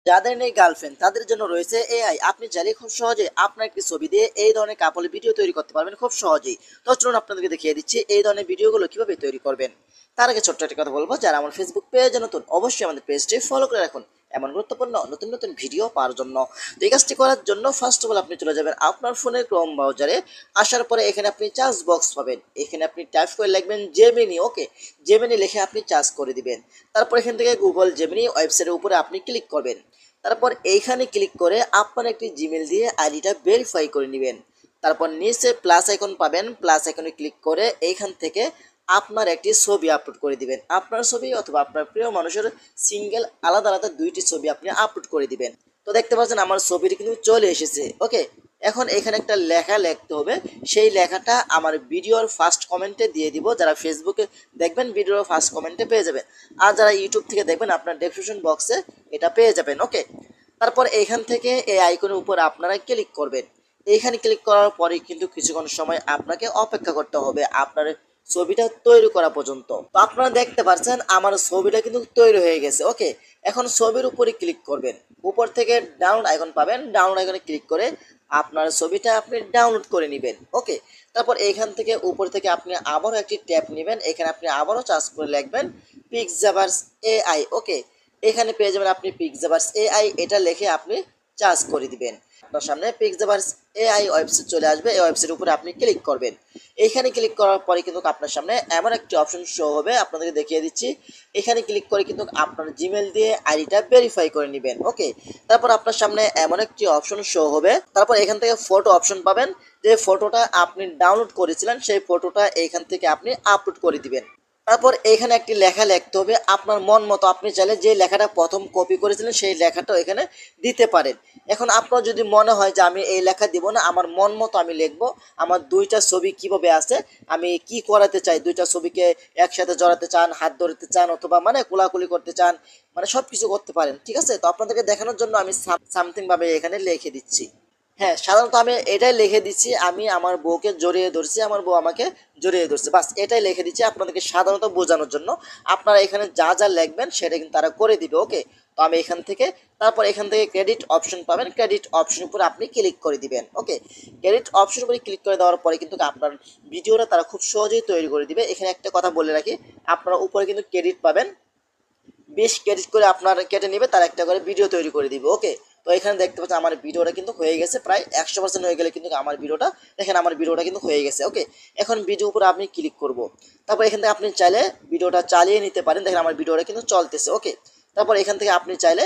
যাদের নেই গার্লফ্রেন্ড তাদের জন্য রয়েছে এআই। আপনি চাইলে খুব সহজে আপনার একটি ছবি দিয়ে এই ধরনের কাপলের ভিডিও তৈরি করতে পারবেন খুব সহজেই। তো চলুন আপনাদেরকে দেখিয়ে দিচ্ছি এই ধরনের ভিডিওগুলো কিভাবে তৈরি করবেন। তার আগে ছোট্ট একটা কথা বলবো, যারা আমার ফেসবুক পেজে নতুন অবশ্যই আমাদের পেজটি ফলো করে রাখুন এমন গুরুত্বপূর্ণ নতুন নতুন ভিডিও পাওয়ার জন্য। তো এই কাজটি করার জন্য ফার্স্ট অফ অল আপনি চলে যাবেন আপনার ফোনের ক্রোম ব্রাউজারে। আসার পরে এখানে আপনি চার্জ বক্স পাবেন, এখানে আপনি টাইপ করে লিখবেন জেমিনি। ওকে, জেমিনি লিখে আপনি চার্জ করে দিবেন। তারপর এখান থেকে গুগল জেমিনি ওয়েবসাইটের উপরে আপনি ক্লিক করবেন। তারপর এইখানে ক্লিক করে আপনার একটি জিমেল দিয়ে আইডিটা ভেরিফাই করে নেবেন। তারপর নিচে প্লাস আইকন পাবেন, প্লাস আইকনে ক্লিক করে এইখান থেকে আপনার একটি ছবি আপলোড করে দিবেন। আপনার ছবি অথবা আপনার প্রিয় মানুষের সিঙ্গেল আলাদা আলাদা দুইটি ছবি আপনি আপলোড করে দিবেন। তো দেখতে পাচ্ছেন আমার ছবিটি কিন্তু চলে এসেছে। ওকে, এখন এখানে একটা লেখা লিখতে হবে, সেই লেখাটা আমার ভিডিওর ফার্স্ট কমেন্টে দিয়ে দিব। যারা ফেসবুকে দেখবেন ভিডিওর ফার্স্ট কমেন্টে পেয়ে যাবেন, আর যারা ইউটিউব থেকে দেখবেন আপনার ডেসক্রিপশন বক্সে এটা পেয়ে যাবেন। ওকে, তারপর এইখান থেকে এই আইকনের উপর আপনারা ক্লিক করবেন। এইখানে ক্লিক করার পরে কিন্তু কিছুক্ষণ সময় আপনাকে অপেক্ষা করতে হবে আপনার ছবিটা তৈরি করা পর্যন্ত। তো আপনারা দেখতে পাচ্ছেন আমার ছবিটা কিন্তু তৈরি হয়ে গেছে। ওকে, এখন ছবির উপরে ক্লিক করবেন, উপর থেকে ডাউনলোড আইকন পাবেন, ডাউনলোড আইকনে ক্লিক করে আপনার ছবিটা আপনি ডাউনলোড করে নেবেন। ওকে, তারপর এইখান থেকে উপর থেকে আপনি আবারও একটি ট্যাব নেবেন, এখানে আপনি আবারও চার্জ করে লিখবেন পিক্সাভার্স এআই। ওকে, এখানে পেয়ে যাবেন আপনি পিক্সাভার্স এআই, এটা লিখে আপনি চার্জ করে দিবেন। আপনার সামনে পিক্সাভার্স এআই ওয়েবসাইট চলে আসবে, এই ওয়েবসাইটের উপরে আপনি ক্লিক করবেন। এইখানে ক্লিক করার পরে কিন্তু আপনার সামনে এমন একটি অপশন শো হবে, আপনাদেরকে দেখিয়ে দিচ্ছি। এখানে ক্লিক করে কিন্তু আপনার জিমেল দিয়ে আইডিটা ভেরিফাই করে নেবেন। ওকে, তারপর আপনার সামনে এমন একটি অপশন শো হবে, তারপর এখান থেকে ফটো অপশন পাবেন। যে ফটোটা আপনি ডাউনলোড করেছিলেন সেই ফটোটা এইখান থেকে আপনি আপলোড করে দিবেন। তারপর এইখানে একটি লেখা লিখতে হবে আপনার মন মতো। আপনি চাইলে যে লেখাটা প্রথম কপি করেছিলেন সেই লেখাটাও এখানে দিতে পারেন। এখন আপনার যদি মনে হয় যে আমি এই লেখা দিব না, আমার মন মতো আমি লিখবো, আমার দুইটা ছবি কিভাবে আছে, আমি কি করাতে চাই, দুইটা ছবিকে একসাথে জড়াতে চান, হাত ধরতে চান, অথবা মানে কোলাকুলি করতে চান, মানে সব কিছু করতে পারেন। ঠিক আছে, তো আপনাদেরকে দেখানোর জন্য আমি সামথিং ভাবে এখানে লিখে দিচ্ছি। হ্যাঁ, সাধারণত আমি এটাই লিখে দিচ্ছি, আমি আমার বউকে জড়িয়ে ধরছি, আমার বউ আমাকে জড়িয়ে ধরছে, বাস এটাই লিখে দিচ্ছি আপনাদেরকে সাধারণত বোঝানোর জন্য। আপনারা এখানে যা যা লিখবেন সেটা কিন্তু তারা করে দিবে। ওকে, তো আমি এখান থেকে তারপর এখান থেকে ক্রেডিট অপশন পাবেন, ক্রেডিট অপশন উপরে আপনি ক্লিক করে দিবেন। ওকে, ক্রেডিট অপশন উপরে ক্লিক করে দেওয়ার পরে কিন্তু আপনার ভিডিওটা তারা খুব সহজেই তৈরি করে দিবে। এখানে একটা কথা বলে রাখি, আপনারা উপরে কিন্তু ক্রেডিট পাবেন, 20 ক্রেডিট করে আপনার কেটে নেবে, তার একটা করে ভিডিও তৈরি করে দিবে। ওকে, তো এখানে দেখতে পাচ্ছেন আমার ভিডিওটা কিন্তু হয়ে গেছে, প্রায় 100% হয়ে গেলে কিন্তু আমার ভিডিওটা দেখেন, আমার ভিডিওটা কিন্তু হয়ে গেছে। ওকে, এখন ভিডিও উপরে আপনি ক্লিক করব, তারপর এখান থেকে আপনি চাইলে ভিডিওটা চালিয়ে নিতে পারেন। দেখেন আমার ভিডিওটা কিন্তু চলতেছে। ওকে, তারপর এখান থেকে আপনি চাইলে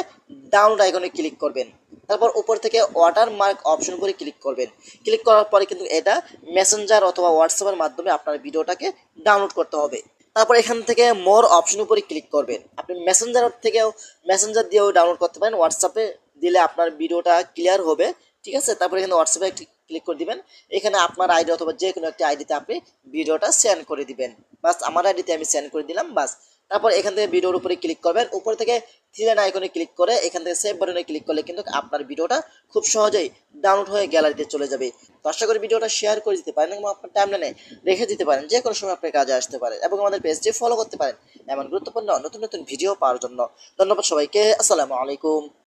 ডাউনলোড আইকনে ক্লিক করবেন, তারপর উপর থেকে ওয়াটারমার্ক অপশন উপরে ক্লিক করবেন। ক্লিক করার পরে কিন্তু এটা মেসেঞ্জার অথবা হোয়াটসঅ্যাপের মাধ্যমে আপনার ভিডিওটাকে ডাউনলোড করতে হবে। তারপর এখান থেকে মোর অপশন উপরে ক্লিক করবেন। আপনি মেসেঞ্জার দিয়েও ডাউনলোড করতে পারেন, হোয়াটসঅ্যাপে দিলে আপনার ভিডিওটা ক্লিয়ার হবে। ঠিক আছে, তারপর এখানে হোয়াটসঅ্যাপে একটি ক্লিক করে দিবেন, এখানে আপনার আইডি অথবা যে কোনো একটি আইডিতে আপনি ভিডিওটা সেন্ড করে দিবেন। বাস আমার আইডিতে আমি সেন্ড করে দিলাম, বাস। তারপর এখান থেকে ভিডিওর উপরে ক্লিক করবেন, উপর থেকে থ্রি লাইন আইকনে ক্লিক করে এখান থেকে সেভ বাটনে ক্লিক করলে কিন্তু আপনার ভিডিওটা খুব সহজেই ডাউনলোড হয়ে গ্যালারিতে চলে যাবে। তো আশা করি ভিডিওটা শেয়ার করে দিতে পারেন এবং আপনার টাইমলাইনে রেখে দিতে পারেন, যে কোনো সময় আপনার কাজে আসতে পারে, এবং আমাদের পেজটি ফলো করতে পারেন এমন গুরুত্বপূর্ণ নতুন নতুন ভিডিও পাওয়ার জন্য। ধন্যবাদ সবাইকে, আসসালামু আলাইকুম।